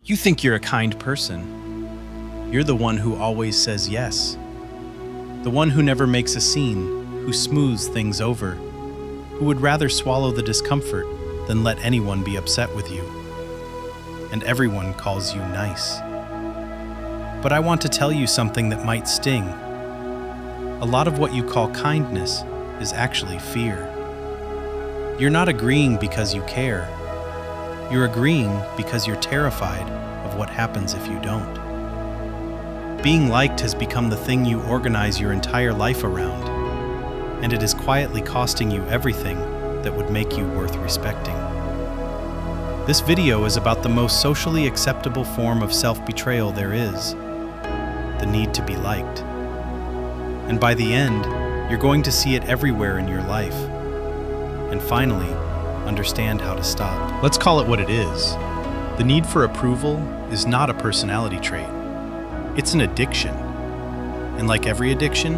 You think you're a kind person. You're the one who always says yes. The one who never makes a scene, who smooths things over, who would rather swallow the discomfort than let anyone be upset with you. And everyone calls you nice. But I want to tell you something that might sting. A lot of what you call kindness is actually fear. You're not agreeing because you care. You're agreeing because you're terrified of what happens if you don't. Being liked has become the thing you organize your entire life around, and it is quietly costing you everything that would make you worth respecting. This video is about the most socially acceptable form of self-betrayal there is, the need to be liked. And by the end, you're going to see it everywhere in your life, and finally, understand how to stop. Let's call it what it is. The need for approval is not a personality trait. It's an addiction. And like every addiction,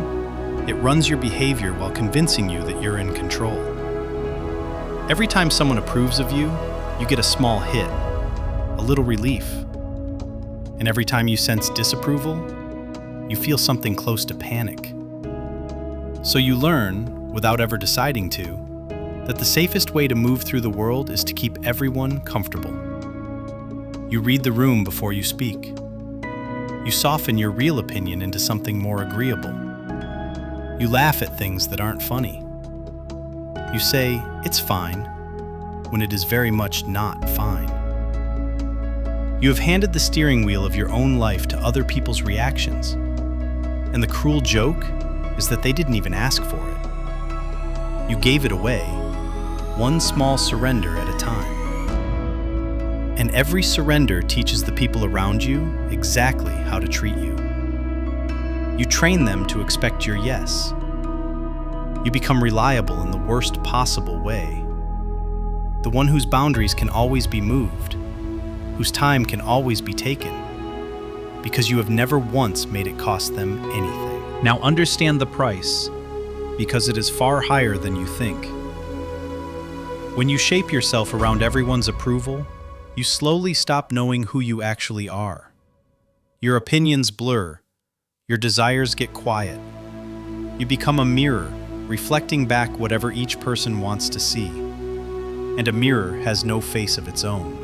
it runs your behavior while convincing you that you're in control. Every time someone approves of you, you get a small hit, a little relief. And every time you sense disapproval, you feel something close to panic. So you learn, without ever deciding to, that the safest way to move through the world is to keep everyone comfortable. You read the room before you speak. You soften your real opinion into something more agreeable. You laugh at things that aren't funny. You say, "It's fine," when it is very much not fine. You have handed the steering wheel of your own life to other people's reactions. And the cruel joke is that they didn't even ask for it. You gave it away, one small surrender at a time. And every surrender teaches the people around you exactly how to treat you. You train them to expect your yes. You become reliable in the worst possible way. The one whose boundaries can always be moved, whose time can always be taken, because you have never once made it cost them anything. Now understand the price, because it is far higher than you think. When you shape yourself around everyone's approval, you slowly stop knowing who you actually are. Your opinions blur. Your desires get quiet. You become a mirror, reflecting back whatever each person wants to see. And a mirror has no face of its own.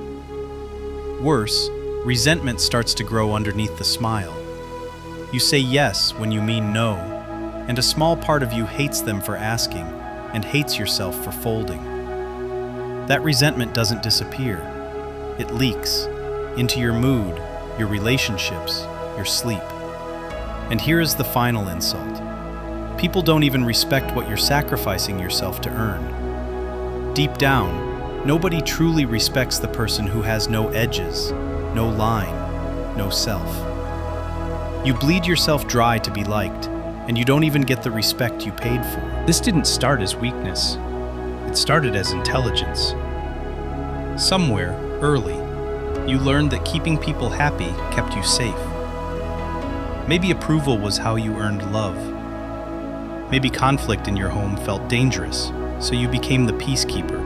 Worse, resentment starts to grow underneath the smile. You say yes when you mean no, and a small part of you hates them for asking and hates yourself for folding. That resentment doesn't disappear. It leaks into your mood, your relationships, your sleep. And here is the final insult. People don't even respect what you're sacrificing yourself to earn. Deep down, nobody truly respects the person who has no edges, no line, no self. You bleed yourself dry to be liked, and you don't even get the respect you paid for. This didn't start as weakness. It started as intelligence. Somewhere, early, you learned that keeping people happy kept you safe. Maybe approval was how you earned love. Maybe conflict in your home felt dangerous, so you became the peacekeeper,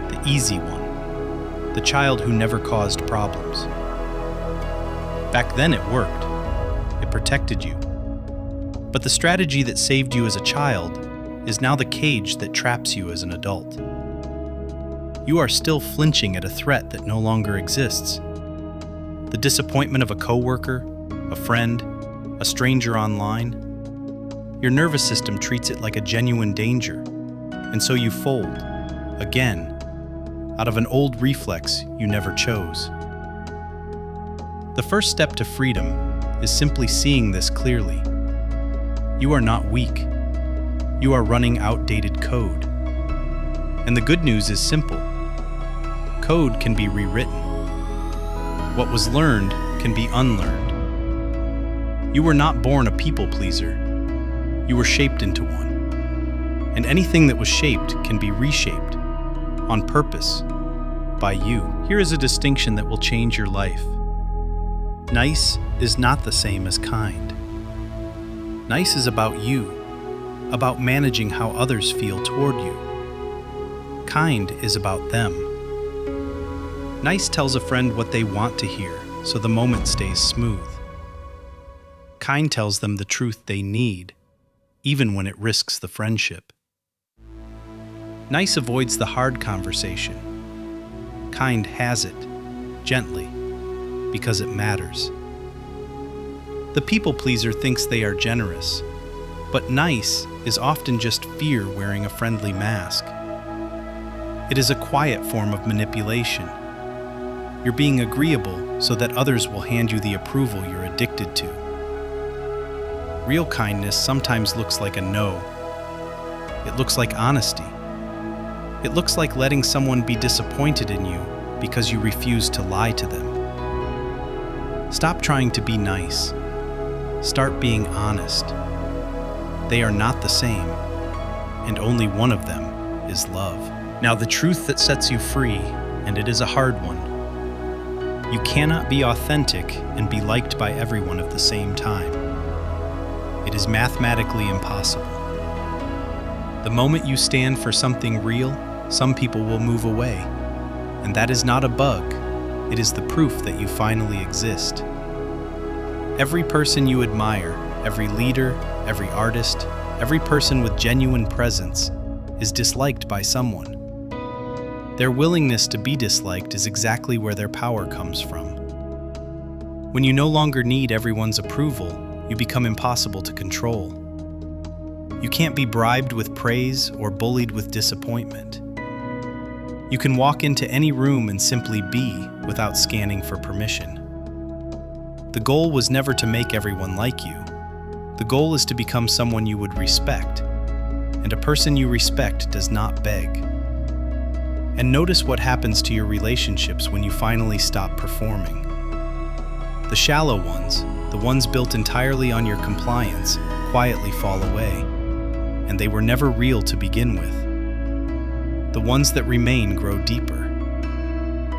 the easy one, the child who never caused problems. Back then it worked. It protected you. But the strategy that saved you as a child is now the cage that traps you as an adult. You are still flinching at a threat that no longer exists. The disappointment of a coworker, a friend, a stranger online. Your nervous system treats it like a genuine danger, and so you fold, again, out of an old reflex you never chose. The first step to freedom is simply seeing this clearly. You are not weak. You are running outdated code. And the good news is simple. Code can be rewritten. What was learned can be unlearned. You were not born a people pleaser. You were shaped into one. And anything that was shaped can be reshaped, on purpose, by you. Here is a distinction that will change your life. Nice is not the same as kind. Nice is about you, about managing how others feel toward you. Kind is about them. Nice tells a friend what they want to hear, so the moment stays smooth. Kind tells them the truth they need, even when it risks the friendship. Nice avoids the hard conversation. Kind has it, gently, because it matters. The people pleaser thinks they are generous, but nice is often just fear wearing a friendly mask. It is a quiet form of manipulation. You're being agreeable so that others will hand you the approval you're addicted to. Real kindness sometimes looks like a no. It looks like honesty. It looks like letting someone be disappointed in you because you refuse to lie to them. Stop trying to be nice. Start being honest. They are not the same, and only one of them is love. Now, the truth that sets you free, and it is a hard one. You cannot be authentic and be liked by everyone at the same time. It is mathematically impossible. The moment you stand for something real, some people will move away. And that is not a bug. It is the proof that you finally exist. Every person you admire, every leader, every artist, every person with genuine presence is disliked by someone. Their willingness to be disliked is exactly where their power comes from. When you no longer need everyone's approval, you become impossible to control. You can't be bribed with praise or bullied with disappointment. You can walk into any room and simply be without scanning for permission. The goal was never to make everyone like you. The goal is to become someone you would respect, and a person you respect does not beg. And notice what happens to your relationships when you finally stop performing. The shallow ones, the ones built entirely on your compliance, quietly fall away, and they were never real to begin with. The ones that remain grow deeper.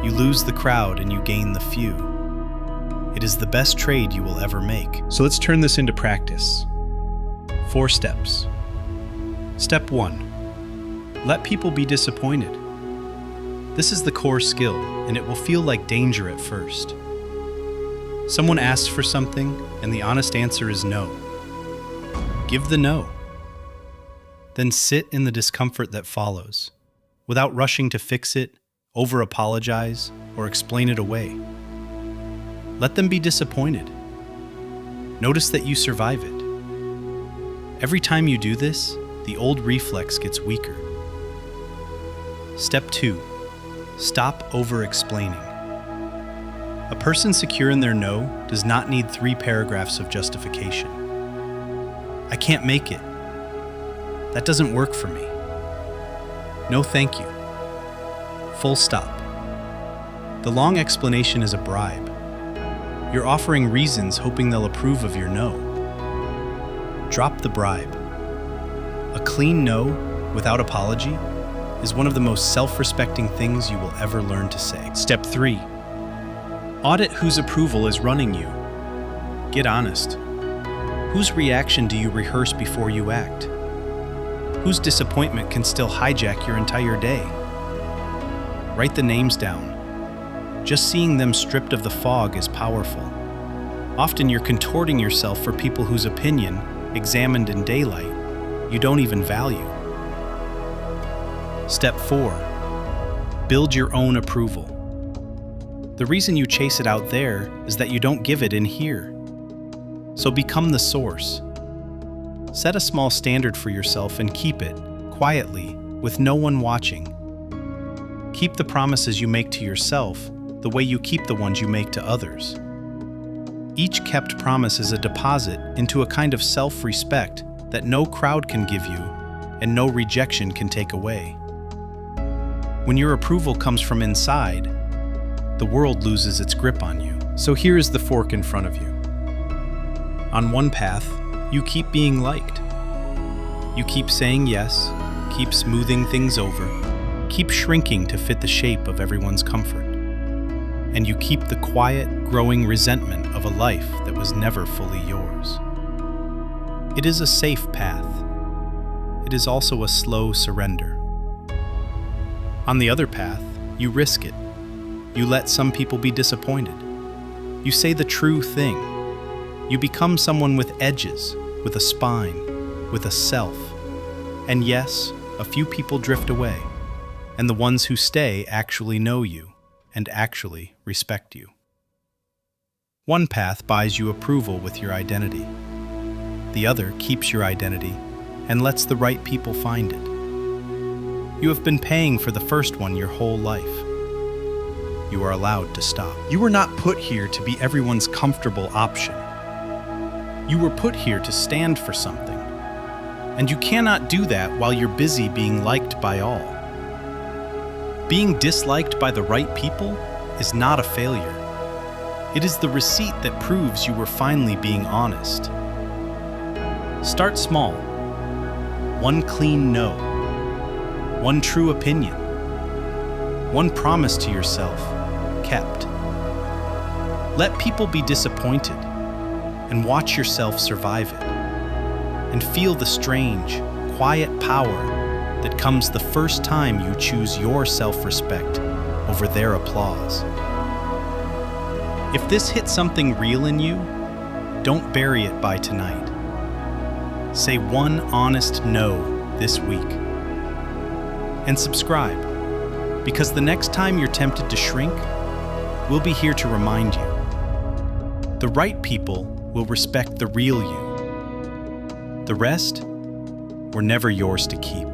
You lose the crowd and you gain the few. It is the best trade you will ever make. So let's turn this into practice. 4 steps. Step 1. Let people be disappointed. This is the core skill, and it will feel like danger at first. Someone asks for something, and the honest answer is no. Give the no. Then sit in the discomfort that follows, without rushing to fix it, over-apologize, or explain it away. Let them be disappointed. Notice that you survive it. Every time you do this, the old reflex gets weaker. Step 2. Stop over-explaining. A person secure in their no does not need 3 paragraphs of justification. I can't make it. That doesn't work for me. No thank you. Full stop. The long explanation is a bribe. You're offering reasons hoping they'll approve of your no. Drop the bribe. A clean no, without apology, is one of the most self-respecting things you will ever learn to say. Step 3. Audit whose approval is running you. Get honest. Whose reaction do you rehearse before you act? Whose disappointment can still hijack your entire day? Write the names down. Just seeing them stripped of the fog is powerful. Often you're contorting yourself for people whose opinion, examined in daylight, you don't even value. Step 4. Build your own approval. The reason you chase it out there is that you don't give it in here. So become the source. Set a small standard for yourself and keep it, quietly, with no one watching. Keep the promises you make to yourself the way you keep the ones you make to others. Each kept promise is a deposit into a kind of self-respect that no crowd can give you and no rejection can take away. When your approval comes from inside, the world loses its grip on you. So here is the fork in front of you. On one path, you keep being liked. You keep saying yes, keep smoothing things over, keep shrinking to fit the shape of everyone's comfort. And you keep the quiet, growing resentment of a life that was never fully yours. It is a safe path. It is also a slow surrender. On the other path, you risk it. You let some people be disappointed. You say the true thing. You become someone with edges, with a spine, with a self. And yes, a few people drift away, and the ones who stay actually know you and actually respect you. One path buys you approval with your identity. The other keeps your identity and lets the right people find it. You have been paying for the first one your whole life. You are allowed to stop. You were not put here to be everyone's comfortable option. You were put here to stand for something. And you cannot do that while you're busy being liked by all. Being disliked by the right people is not a failure. It is the receipt that proves you were finally being honest. Start small. One clean no. One true opinion. One promise to yourself, kept. Let people be disappointed and watch yourself survive it. And feel the strange, quiet power that comes the first time you choose your self-respect over their applause. If this hit something real in you, don't bury it by tonight. Say one honest no this week. And subscribe, because the next time you're tempted to shrink, we'll be here to remind you. The right people will respect the real you. The rest were never yours to keep.